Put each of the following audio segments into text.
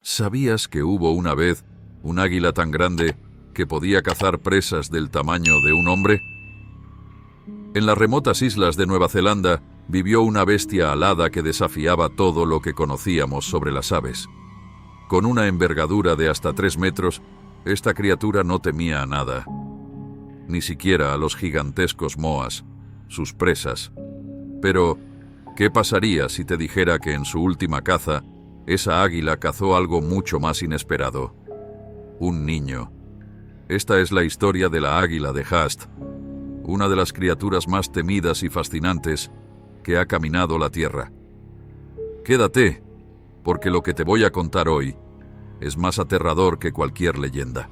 ¿Sabías que hubo una vez un águila tan grande que podía cazar presas del tamaño de un hombre? En las remotas islas de Nueva Zelanda vivió una bestia alada que desafiaba todo lo que conocíamos sobre las aves. Con una envergadura de hasta 3 metros, esta criatura no temía a nada, ni siquiera a los gigantescos moas, sus presas. Pero, ¿qué pasaría si te dijera que en su última caza, esa águila cazó algo mucho más inesperado? Un niño. Esta es la historia de la águila de Haast, una de las criaturas más temidas y fascinantes que ha caminado la tierra. Quédate, porque lo que te voy a contar hoy es más aterrador que cualquier leyenda.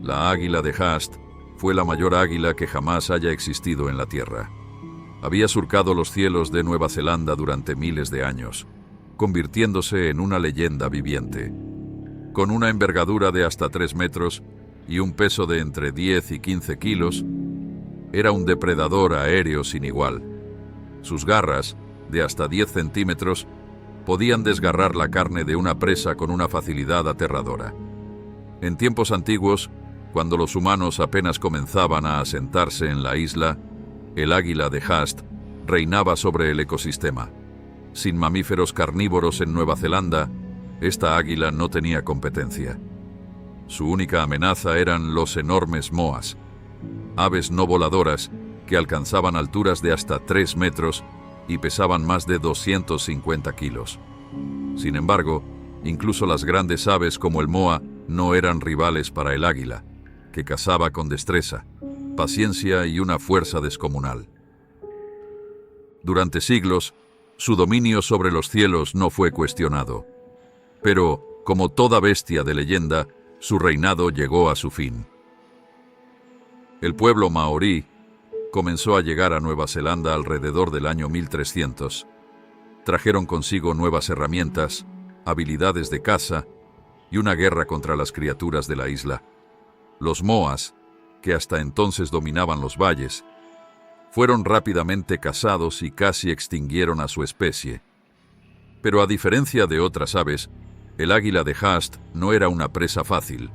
La águila de Haast fue la mayor águila que jamás haya existido en la tierra. Había surcado los cielos de Nueva Zelanda durante miles de años, convirtiéndose en una leyenda viviente. Con una envergadura de hasta 3 metros y un peso de entre 10 y 15 kilos, era un depredador aéreo sin igual. Sus garras, de hasta 10 centímetros, podían desgarrar la carne de una presa con una facilidad aterradora. En tiempos antiguos, cuando los humanos apenas comenzaban a asentarse en la isla, el águila de Haast reinaba sobre el ecosistema. Sin mamíferos carnívoros en Nueva Zelanda, esta águila no tenía competencia. Su única amenaza eran los enormes moas, aves no voladoras que alcanzaban alturas de hasta 3 metros y pesaban más de 250 kilos. Sin embargo, incluso las grandes aves como el moa no eran rivales para el águila, que cazaba con destreza, paciencia y una fuerza descomunal. Durante siglos, su dominio sobre los cielos no fue cuestionado. Pero, como toda bestia de leyenda, su reinado llegó a su fin. El pueblo maorí comenzó a llegar a Nueva Zelanda alrededor del año 1300. Trajeron consigo nuevas herramientas, habilidades de caza y una guerra contra las criaturas de la isla. Los moas, que hasta entonces dominaban los valles, fueron rápidamente cazados y casi extinguieron a su especie. Pero a diferencia de otras aves, el águila de Haast no era una presa fácil.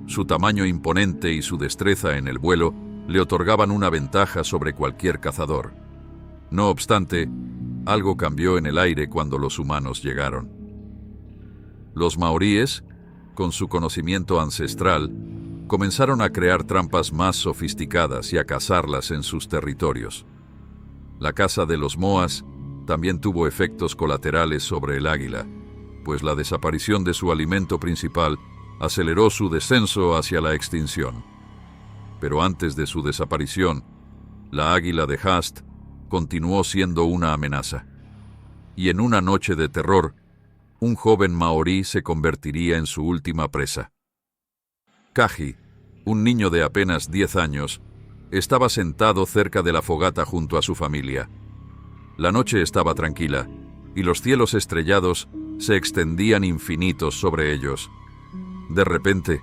Su tamaño imponente y su destreza en el vuelo le otorgaban una ventaja sobre cualquier cazador. No obstante, algo cambió en el aire cuando los humanos llegaron. Los maoríes, con su conocimiento ancestral, comenzaron a crear trampas más sofisticadas y a cazarlas en sus territorios. La caza de los moas también tuvo efectos colaterales sobre el águila, pues la desaparición de su alimento principal aceleró su descenso hacia la extinción. Pero antes de su desaparición, la águila de Haast continuó siendo una amenaza. Y en una noche de terror, un joven maorí se convertiría en su última presa. Kaji, un niño de apenas 10 años, estaba sentado cerca de la fogata junto a su familia. La noche estaba tranquila, y los cielos estrellados se extendían infinitos sobre ellos. De repente,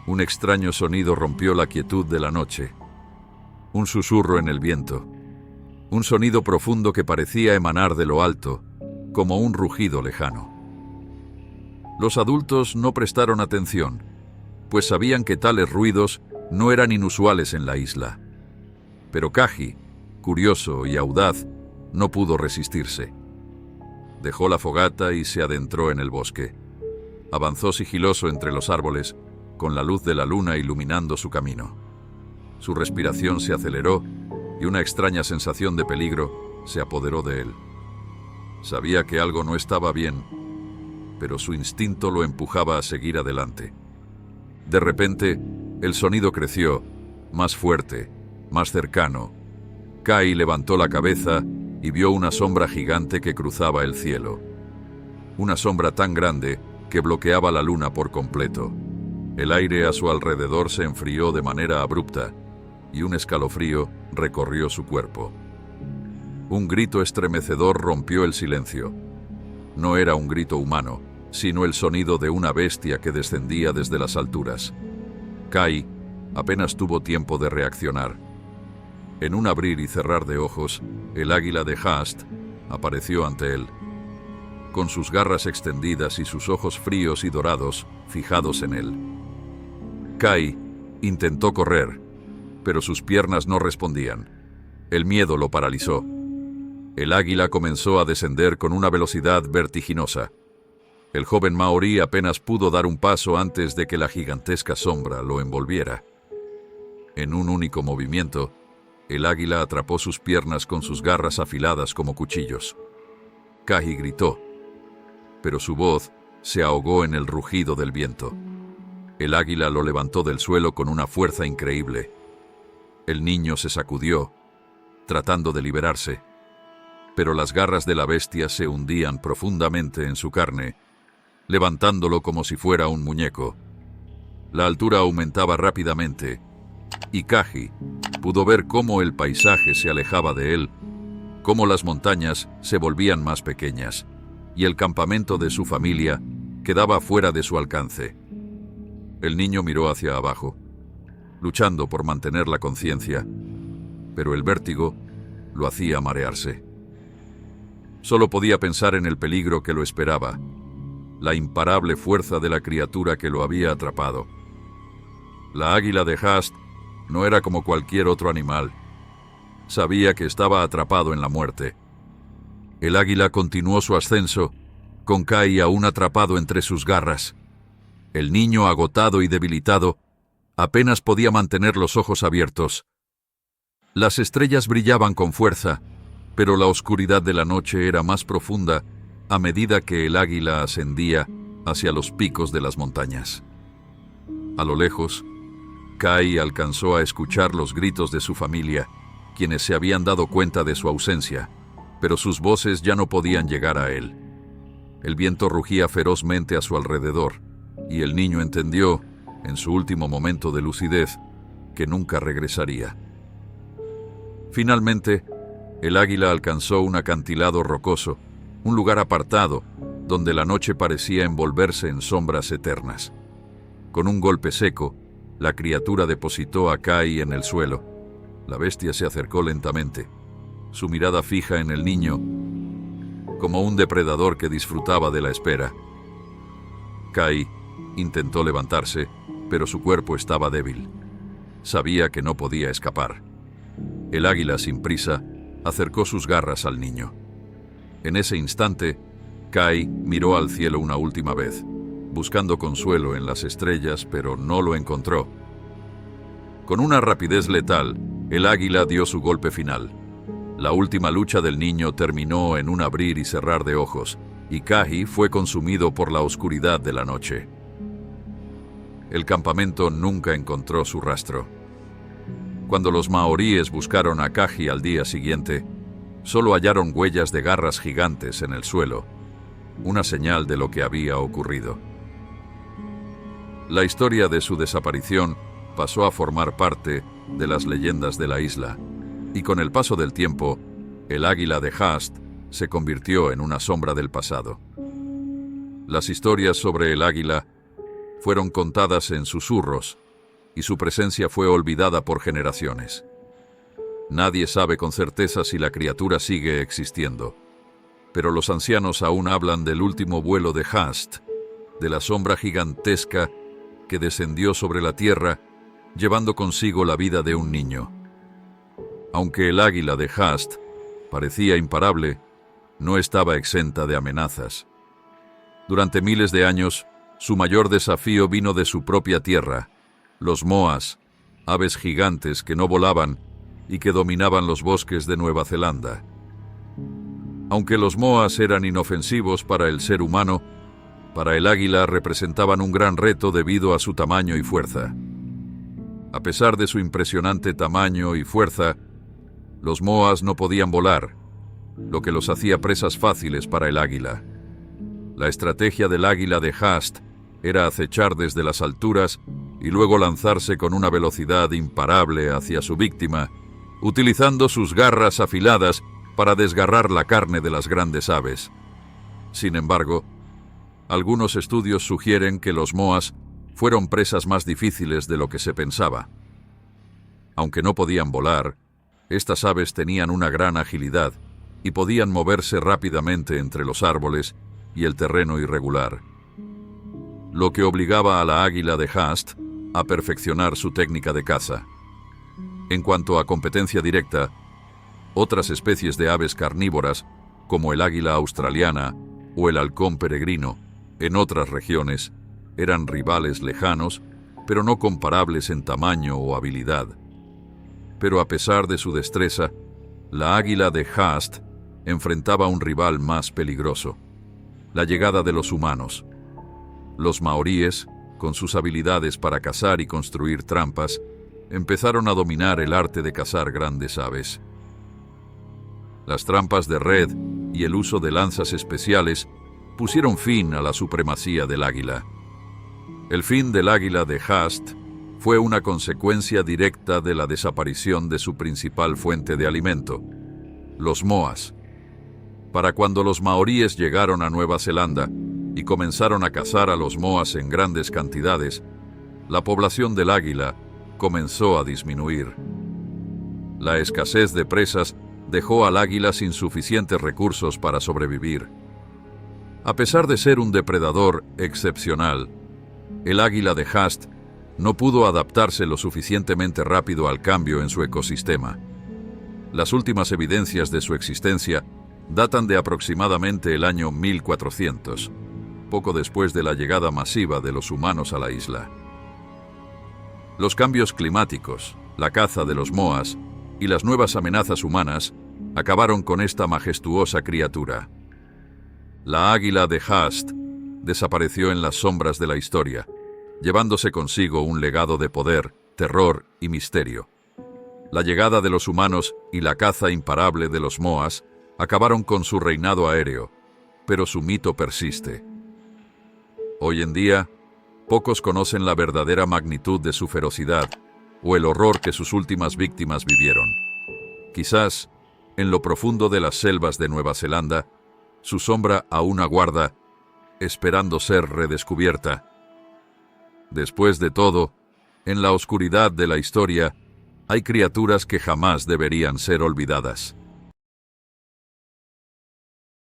un extraño sonido rompió la quietud de la noche. Un susurro en el viento. Un sonido profundo que parecía emanar de lo alto, como un rugido lejano. Los adultos no prestaron atención, pues sabían que tales ruidos no eran inusuales en la isla. Pero Kaji, curioso y audaz, no pudo resistirse. Dejó la fogata y se adentró en el bosque. Avanzó sigiloso entre los árboles, con la luz de la luna iluminando su camino. Su respiración se aceleró y una extraña sensación de peligro se apoderó de él. Sabía que algo no estaba bien, pero su instinto lo empujaba a seguir adelante. De repente, el sonido creció, más fuerte, más cercano. Kai levantó la cabeza y vio una sombra gigante que cruzaba el cielo. Una sombra tan grande que bloqueaba la luna por completo. El aire a su alrededor se enfrió de manera abrupta y un escalofrío recorrió su cuerpo. Un grito estremecedor rompió el silencio. No era un grito humano, sino el sonido de una bestia que descendía desde las alturas. Kai apenas tuvo tiempo de reaccionar. En un abrir y cerrar de ojos, el águila de Haast apareció ante él. con sus garras extendidas y sus ojos fríos y dorados fijados en él. Kai intentó correr, pero sus piernas no respondían. El miedo lo paralizó. El águila comenzó a descender con una velocidad vertiginosa. El joven maorí apenas pudo dar un paso antes de que la gigantesca sombra lo envolviera. En un único movimiento, el águila atrapó sus piernas con sus garras afiladas como cuchillos. Kai gritó, pero su voz se ahogó en el rugido del viento. El águila lo levantó del suelo con una fuerza increíble. El niño se sacudió, tratando de liberarse, pero las garras de la bestia se hundían profundamente en su carne, levantándolo como si fuera un muñeco. La altura aumentaba rápidamente, y Kai pudo ver cómo el paisaje se alejaba de él, cómo las montañas se volvían más pequeñas, y el campamento de su familia quedaba fuera de su alcance. El niño miró hacia abajo, luchando por mantener la conciencia, pero el vértigo lo hacía marearse. Solo podía pensar en el peligro que lo esperaba, la imparable fuerza de la criatura que lo había atrapado. La águila de Haast no era como cualquier otro animal. Sabía que estaba atrapado en la muerte. El águila continuó su ascenso, con Kai aún atrapado entre sus garras. El niño, agotado y debilitado, apenas podía mantener los ojos abiertos. Las estrellas brillaban con fuerza, pero la oscuridad de la noche era más profunda a medida que el águila ascendía hacia los picos de las montañas. A lo lejos, Kai alcanzó a escuchar los gritos de su familia, quienes se habían dado cuenta de su ausencia, pero sus voces ya no podían llegar a él. El viento rugía ferozmente a su alrededor, y el niño entendió, en su último momento de lucidez, que nunca regresaría. Finalmente, el águila alcanzó un acantilado rocoso, un lugar apartado, donde la noche parecía envolverse en sombras eternas. Con un golpe seco, la criatura depositó a Kai en el suelo. La bestia se acercó lentamente, su mirada fija en el niño, como un depredador que disfrutaba de la espera. Kai intentó levantarse, pero su cuerpo estaba débil. Sabía que no podía escapar. El águila, sin prisa, acercó sus garras al niño. En ese instante, Kai miró al cielo una última vez, buscando consuelo en las estrellas, pero no lo encontró. Con una rapidez letal, el águila dio su golpe final. La última lucha del niño terminó en un abrir y cerrar de ojos, y Kai fue consumido por la oscuridad de la noche. El campamento nunca encontró su rastro. Cuando los maoríes buscaron a Kai al día siguiente, solo hallaron huellas de garras gigantes en el suelo, una señal de lo que había ocurrido. La historia de su desaparición pasó a formar parte de las leyendas de la isla, y con el paso del tiempo, el águila de Haast se convirtió en una sombra del pasado. Las historias sobre el águila fueron contadas en susurros, y su presencia fue olvidada por generaciones. Nadie sabe con certeza si la criatura sigue existiendo, pero los ancianos aún hablan del último vuelo de Haast, de la sombra gigantesca que descendió sobre la tierra, llevando consigo la vida de un niño. Aunque el águila de Haast parecía imparable, no estaba exenta de amenazas. Durante miles de años, su mayor desafío vino de su propia tierra, los moas, aves gigantes que no volaban y que dominaban los bosques de Nueva Zelanda. Aunque los moas eran inofensivos para el ser humano, para el águila representaban un gran reto debido a su tamaño y fuerza. A pesar de su impresionante tamaño y fuerza, los moas no podían volar, lo que los hacía presas fáciles para el águila. La estrategia del águila de Haast era acechar desde las alturas y luego lanzarse con una velocidad imparable hacia su víctima, utilizando sus garras afiladas para desgarrar la carne de las grandes aves. Sin embargo, algunos estudios sugieren que los moas fueron presas más difíciles de lo que se pensaba. Aunque no podían volar, estas aves tenían una gran agilidad y podían moverse rápidamente entre los árboles, y el terreno irregular, lo que obligaba a la águila de Haast a perfeccionar su técnica de caza. En cuanto a competencia directa, otras especies de aves carnívoras, como el águila australiana o el halcón peregrino, en otras regiones, eran rivales lejanos, pero no comparables en tamaño o habilidad. Pero a pesar de su destreza, la águila de Haast enfrentaba a un rival más peligroso: la llegada de los humanos. Los maoríes, con sus habilidades para cazar y construir trampas, empezaron a dominar el arte de cazar grandes aves. Las trampas de red y el uso de lanzas especiales pusieron fin a la supremacía del águila. El fin del águila de Haast fue una consecuencia directa de la desaparición de su principal fuente de alimento, los moas. Para cuando los maoríes llegaron a Nueva Zelanda y comenzaron a cazar a los moas en grandes cantidades, la población del águila comenzó a disminuir. La escasez de presas dejó al águila sin suficientes recursos para sobrevivir. A pesar de ser un depredador excepcional, el águila de Haast no pudo adaptarse lo suficientemente rápido al cambio en su ecosistema. Las últimas evidencias de su existencia datan de aproximadamente el año 1400, poco después de la llegada masiva de los humanos a la isla. Los cambios climáticos, la caza de los moas y las nuevas amenazas humanas acabaron con esta majestuosa criatura. La águila de Haast desapareció en las sombras de la historia, llevándose consigo un legado de poder, terror y misterio. La llegada de los humanos y la caza imparable de los moas acabaron con su reinado aéreo, pero su mito persiste. Hoy en día, pocos conocen la verdadera magnitud de su ferocidad o el horror que sus últimas víctimas vivieron. Quizás, en lo profundo de las selvas de Nueva Zelanda, su sombra aún aguarda, esperando ser redescubierta. Después de todo, en la oscuridad de la historia, hay criaturas que jamás deberían ser olvidadas.